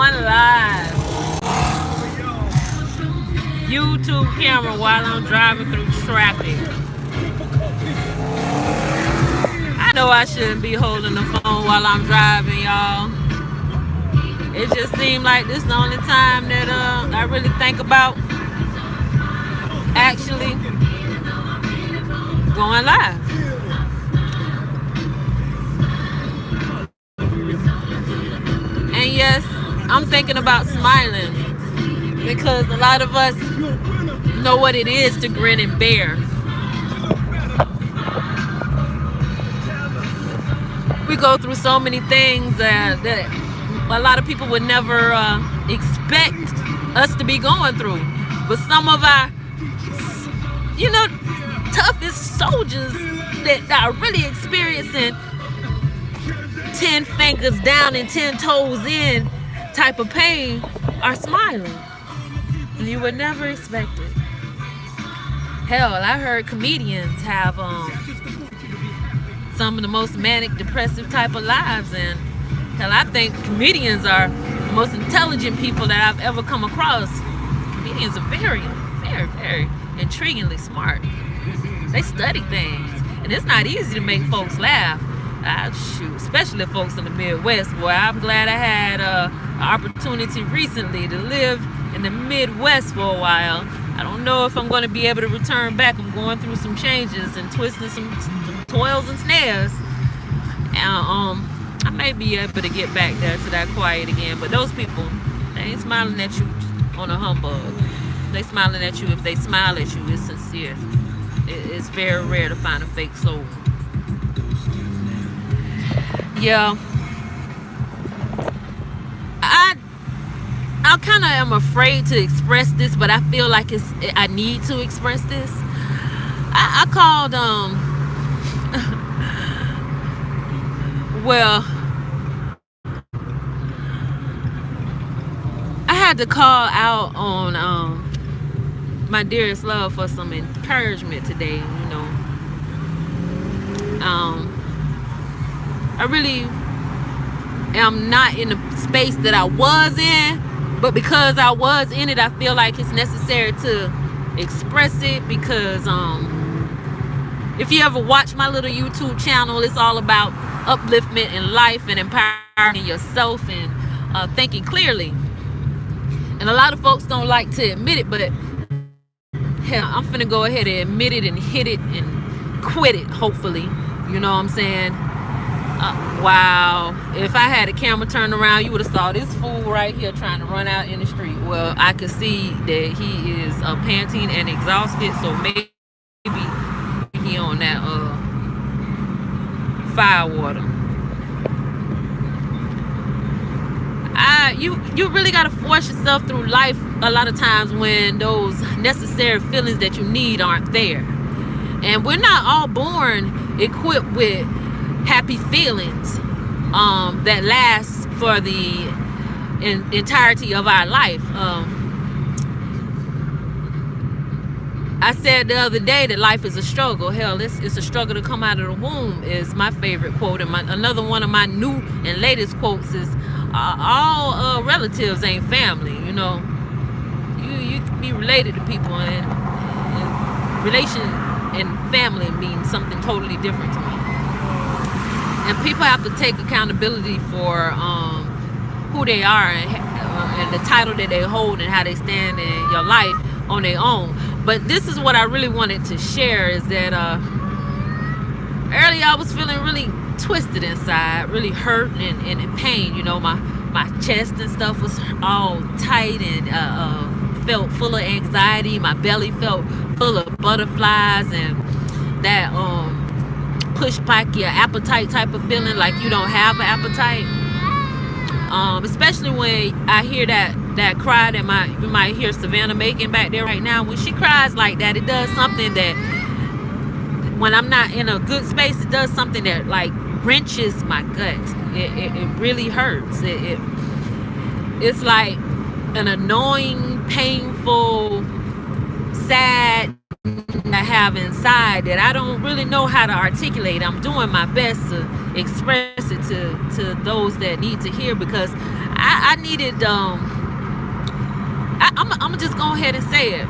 going live. YouTube camera while I'm driving through traffic. I know I shouldn't be holding the phone while I'm driving, y'all. It just seemed like this is the only time that I really think about actually going live. And yes, I'm thinking about smiling because a lot of us know what it is to grin and bear. We go through so many things that a lot of people would never expect us to be going through. But some of our, toughest soldiers that are really experiencing 10 fingers down and 10 toes in type of pain are smiling. You would never expect it. Hell, I heard comedians have some of the most manic, depressive type of lives, and hell, I think comedians are the most intelligent people that I've ever come across. Comedians are very, very, very intriguingly smart. They study things, and it's not easy to make folks laugh. Shoot, especially folks in the Midwest. Boy, I'm glad I had an opportunity recently to live in the Midwest for a while. I don't know if I'm going to be able to return back. I'm going through some changes and twisting some toils and snares. I may be able to get back there to that quiet again, but those people, they ain't smiling at you on a humbug. They smiling at you. If they smile at you, it's sincere. It's very rare to find a fake soul. Yeah, I kind of am afraid to express this, but I feel like I need to express this. I called well, I had to call out on my dearest love for some encouragement today. I really am not in the space that I was in, but because I was in it, I feel like it's necessary to express it because if you ever watch my little YouTube channel, it's all about upliftment in life and empowering yourself and thinking clearly. And a lot of folks don't like to admit it, but hell, I'm finna go ahead and admit it and hit it and quit it, hopefully. You know what I'm saying? Wow, if I had a camera turned around, you would have saw this fool right here trying to run out in the street. Well, I could see that he is panting and exhausted, so maybe he on that fire water. You really got to force yourself through life a lot of times when those necessary feelings that you need aren't there. And we're not all born equipped with happy feelings that last for the entirety of our life. I said the other day that life is a struggle. Hell, it's a struggle to come out of the womb is my favorite quote. And another one of my new and latest quotes is all relatives ain't family. You can be related to people, and relation and family means something totally different to me. And people have to take accountability for who they are and the title that they hold and how they stand in your life on their own. But this is what I really wanted to share is that earlier I was feeling really twisted inside, really hurt and in pain. My chest and stuff was all tight and felt full of anxiety. My belly felt full of butterflies and that push back your appetite type of feeling, like you don't have an appetite. Especially when I hear that cry that you might hear Savannah making back there right now. When she cries like that, it does something that when I'm not in a good space, it does something that like wrenches my gut. It really hurts. It's like an annoying, painful, sad I have inside that I don't really know how to articulate. I'm doing my best to express it to those that need to hear, because I needed I'm just go ahead and say it.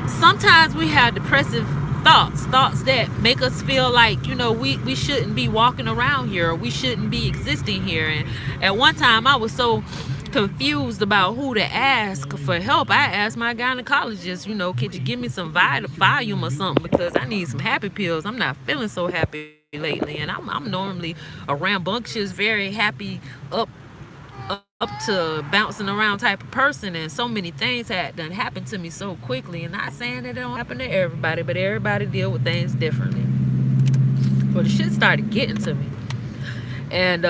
Sometimes we have depressive thoughts that make us feel like, we shouldn't be walking around here, or we shouldn't be existing here. And at one time I was so confused about who to ask for help. I asked my gynecologist, could you give me some volume or something, because I need some happy pills. I'm not feeling so happy lately, and I'm normally a rambunctious, very happy, up to bouncing around type of person, and so many things had done happened to me so quickly. And not saying that it don't happen to everybody, but everybody deal with things differently. But the shit started getting to me, and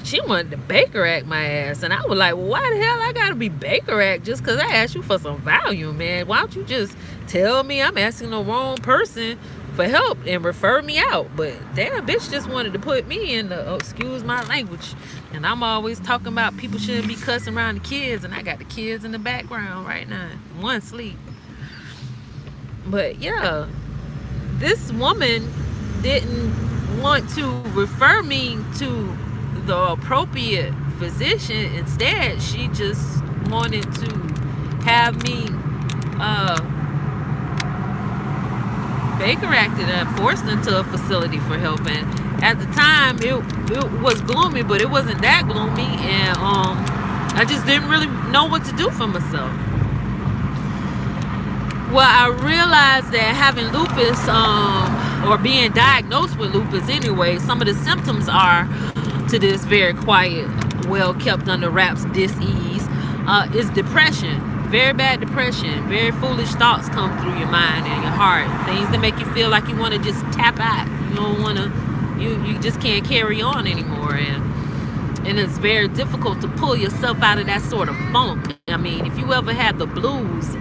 she wanted to Baker Act my ass, and I was like, well, why the hell I gotta be Baker Act just because I asked you for some volume, man? Why don't you just tell me I'm asking the wrong person for help and refer me out? But damn, bitch just wanted to put me in the, excuse my language, and I'm always talking about people shouldn't be cussing around the kids, and I got the kids in the background right now, one sleep. But yeah, this woman didn't want to refer me to the appropriate physician. Instead, she just wanted to have me Baker acted and forced into a facility for help. And at the time it was gloomy, but it wasn't that gloomy, and I just didn't really know what to do for myself. Well, I realized that having lupus, or being diagnosed with lupus anyway, some of the symptoms are to this very quiet, well kept under wraps dis-ease, is depression. Very bad depression. Very foolish thoughts come through your mind and your heart. Things that make you feel like you want to just tap out. You don't want to, you just can't carry on anymore. And it's very difficult to pull yourself out of that sort of funk. I mean, if you ever had the blues,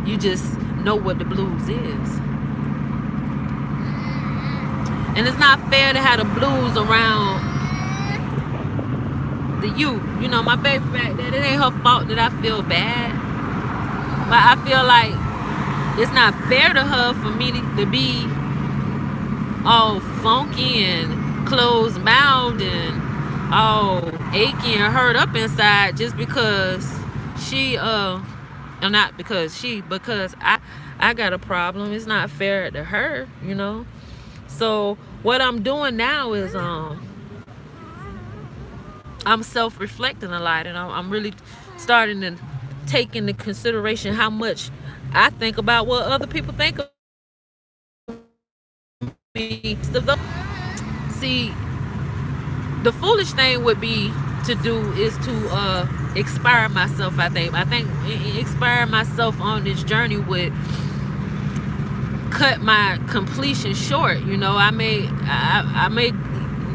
you just know what the blues is. And it's not fair to have the blues around the youth. My baby back there, it ain't her fault that I feel bad. But I feel like it's not fair to her for me to be all funky and closed-mouthed and all achy and hurt up inside just because because I got a problem. It's not fair to her, So what I'm doing now is I'm self-reflecting a lot, and I'm really starting to take into consideration how much I think about what other people think of me. See, the foolish thing would be to do is to inspire myself. I think inspiring myself on this journey would cut my completion short.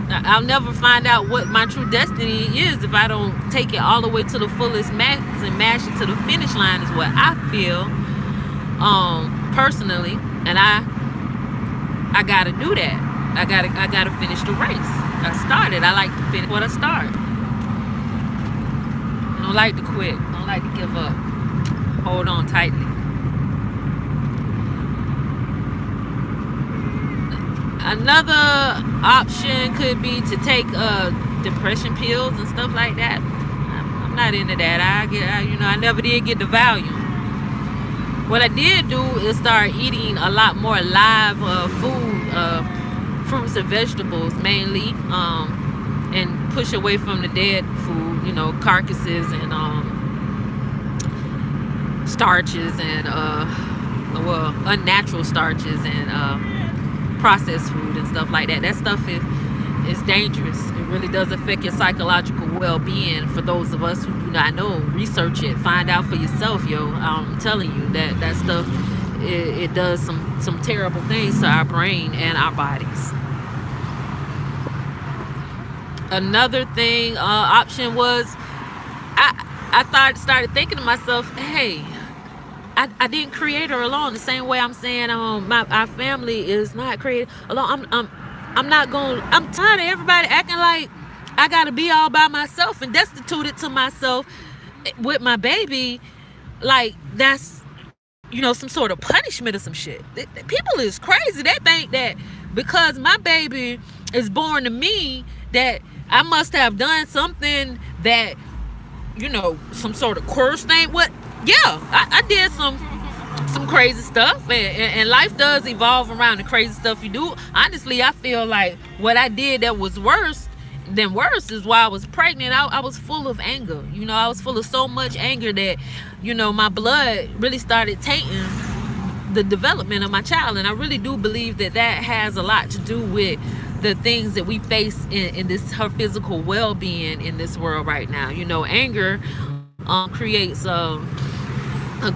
I'll never find out what my true destiny is if I don't take it all the way to the fullest max and mash it to the finish line, is what I feel personally. And I gotta do that. I gotta finish the race I started. I like to finish what I start. I don't like to quit. I don't like to give up. Hold on tightly. Another option could be to take depression pills and stuff like that. I'm not into that. I never did get the Valium. What I did do is start eating a lot more live food, fruits and vegetables mainly, and push away from the dead food, carcasses and starches and unnatural starches and processed food and stuff like that. That stuff is dangerous. It really does affect your psychological well-being. For those of us who do not know, research it, find out for yourself, I'm telling you that stuff, it does some terrible things to our brain and our bodies. Another thing, option was, I started thinking to myself, hey, I didn't create her alone. The same way I'm saying our family is not created alone. I'm tired of everybody acting like I gotta be all by myself and destituted to myself with my baby. like that's, some sort of punishment or some shit. People is crazy. They think that because my baby is born to me, that I must have done something that, some sort of curse thing. What? Yeah, I did some crazy stuff, and life does evolve around the crazy stuff you do. Honestly, I feel like what I did that was worse than worse is while I was pregnant. I was full of anger. I was full of so much anger that, my blood really started tainting the development of my child. And I really do believe that has a lot to do with the things that we face in this, her physical well-being in this world right now. Anger creates a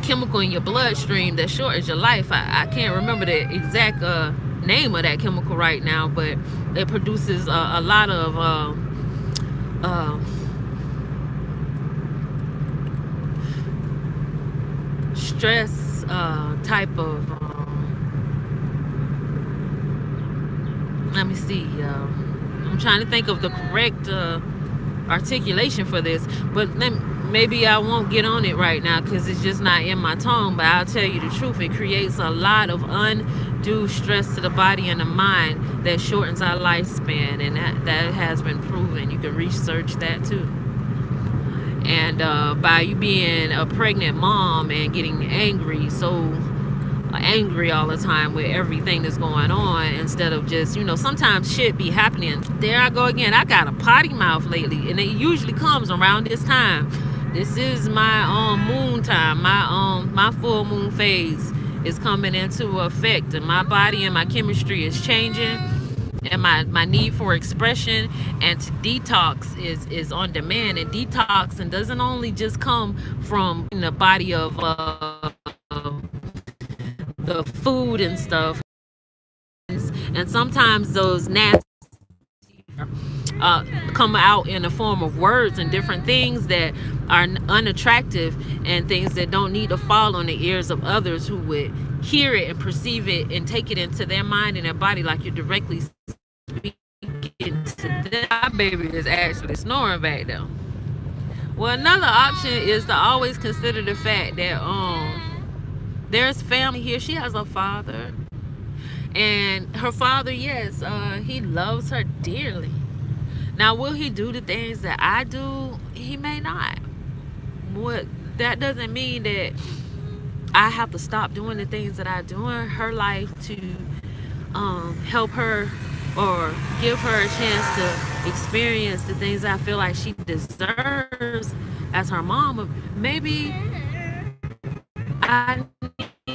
chemical in your bloodstream that shortens your life. I can't remember the exact name of that chemical right now, but it produces a lot of stress type of let me see, I'm trying to think of the correct articulation for this, but maybe I won't get on it right now because it's just not in my tongue. But I'll tell you the truth, it creates a lot of undue stress to the body and the mind that shortens our lifespan, and that has been proven. You can research that too. And by you being a pregnant mom and getting so angry all the time with everything that's going on, instead of just, sometimes shit be happening. There I go again. I got a potty mouth lately, and it usually comes around this time. This is my moon time. My full moon phase is coming into effect, and my body and my chemistry is changing, and my need for expression and to detox is on demand. And detoxing doesn't only just come from the body of the food and stuff, and sometimes those nasty come out in the form of words and different things that are unattractive, and things that don't need to fall on the ears of others who would hear it and perceive it and take it into their mind and their body like you're directly speaking to them. My baby is actually snoring back there. Well, another option is to always consider the fact that there's family here. She has a father, and her father, yes, he loves her dearly. Now, will he do the things that I do? He may not. That doesn't mean that I have to stop doing the things that I do in her life to help her or give her a chance to experience the things I feel like she deserves as her mom. Maybe I need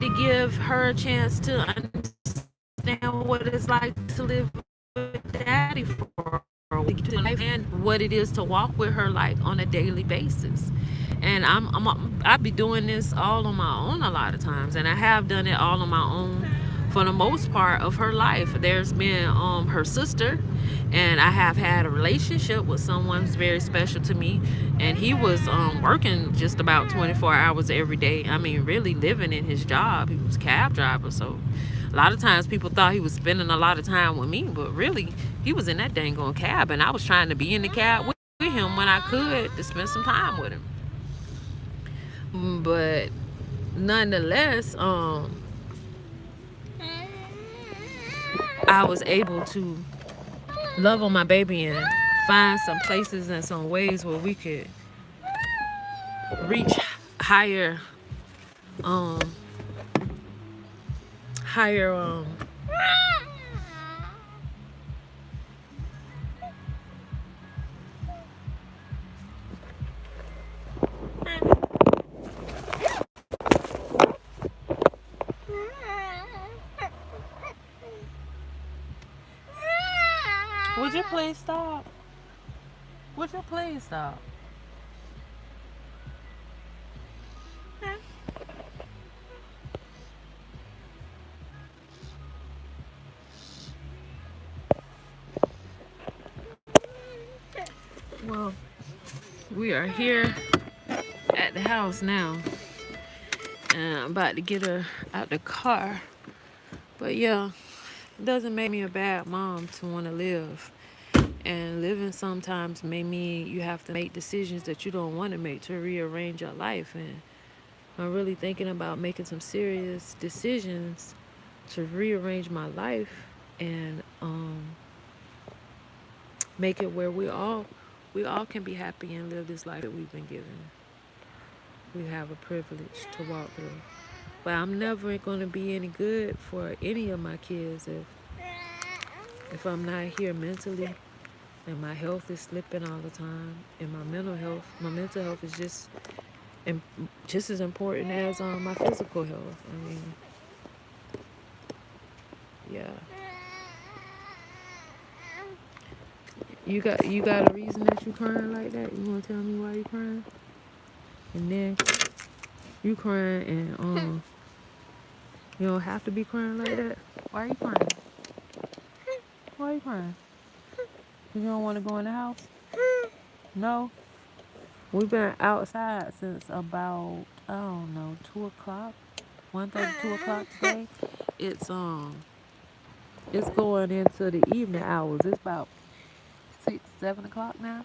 to give her a chance to understand what it's like to live with daddy for a week and what it is to walk with her like on a daily basis. And I be doing this all on my own a lot of times, and I have done it all on my own for the most part of her life. There's been her sister, and I have had a relationship with someone who's very special to me, and he was working just about 24 hours every day. I mean, really living in his job. He was a cab driver, so a lot of times people thought he was spending a lot of time with me, but really he was in that dang on cab, and I was trying to be in the cab with him when I could to spend some time with him. But nonetheless, I was able to love on my baby and find some places and some ways where we could reach higher would you please stop? Would you please stop? Well, we are here at the house now, and I'm about to get her out the car. But yeah, it doesn't make me a bad mom to want to live And living sometimes may mean you have to make decisions that you don't want to make to rearrange your life. And I'm really thinking about making some serious decisions to rearrange my life and make it where we all can be happy and live this life that we've been given. We have a privilege to walk through. But I'm never going to be any good for any of my kids if I'm not here mentally, and my health is slipping all the time, and my mental health is just as important as my physical health. I mean, yeah. You got a reason that you crying like that? You want to tell me why you crying? And then you crying and you don't have to be crying like that. Why are you crying? Why are you crying? You don't want to go in the house? No. We've been outside since about, I don't know, 2 o'clock, 1:30, 2 o'clock today. It's it's going into the evening hours. It's about 6, 7 o'clock now.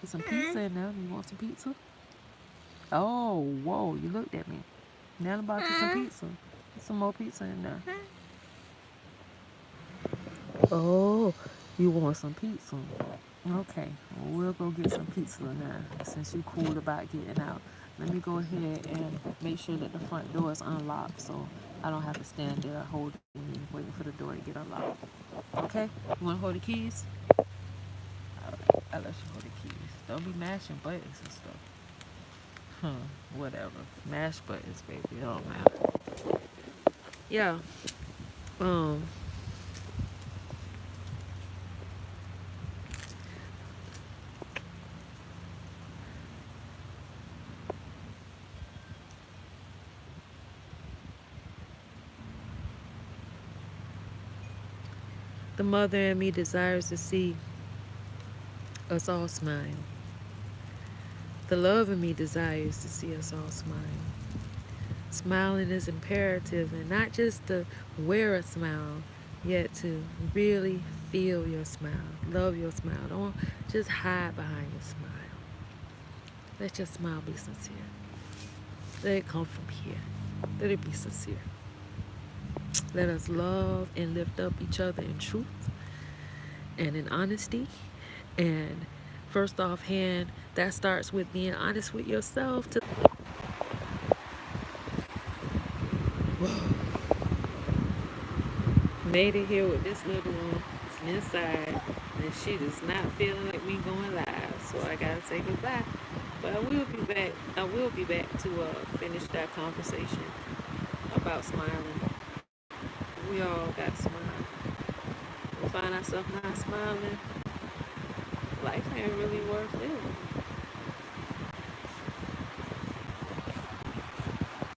There's some pizza in there. You want some pizza? Oh, whoa! You looked at me. Now I'm about you some pizza. There's some more pizza in there. Oh, you want some pizza? Okay, well, we'll go get some pizza now since you cool about getting out. Let me go ahead and make sure that the front door is unlocked so I don't have to stand there holding you, waiting for the door to get unlocked. Okay? You want to hold the keys? Alright, I'll let you hold the keys. Don't be mashing buttons and stuff. Whatever. Mash buttons, baby. It don't matter. Yeah. Um, the mother in me desires to see us all smile. The love in me desires to see us all smile. Smiling is imperative, and not just to wear a smile, yet to really feel your smile, love your smile. Don't just hide behind your smile. Let your smile be sincere. Let it come from here. Let it be sincere. Let us love and lift up each other in truth and in honesty. And first offhand, that starts with being honest with yourself. Made it here with this little one inside, and she does not feeling like me going live, so I gotta say goodbye. But I will be back. I will be back to finish that conversation about smiling. We all gotta smile. We find ourselves not smiling. Life ain't really worth living.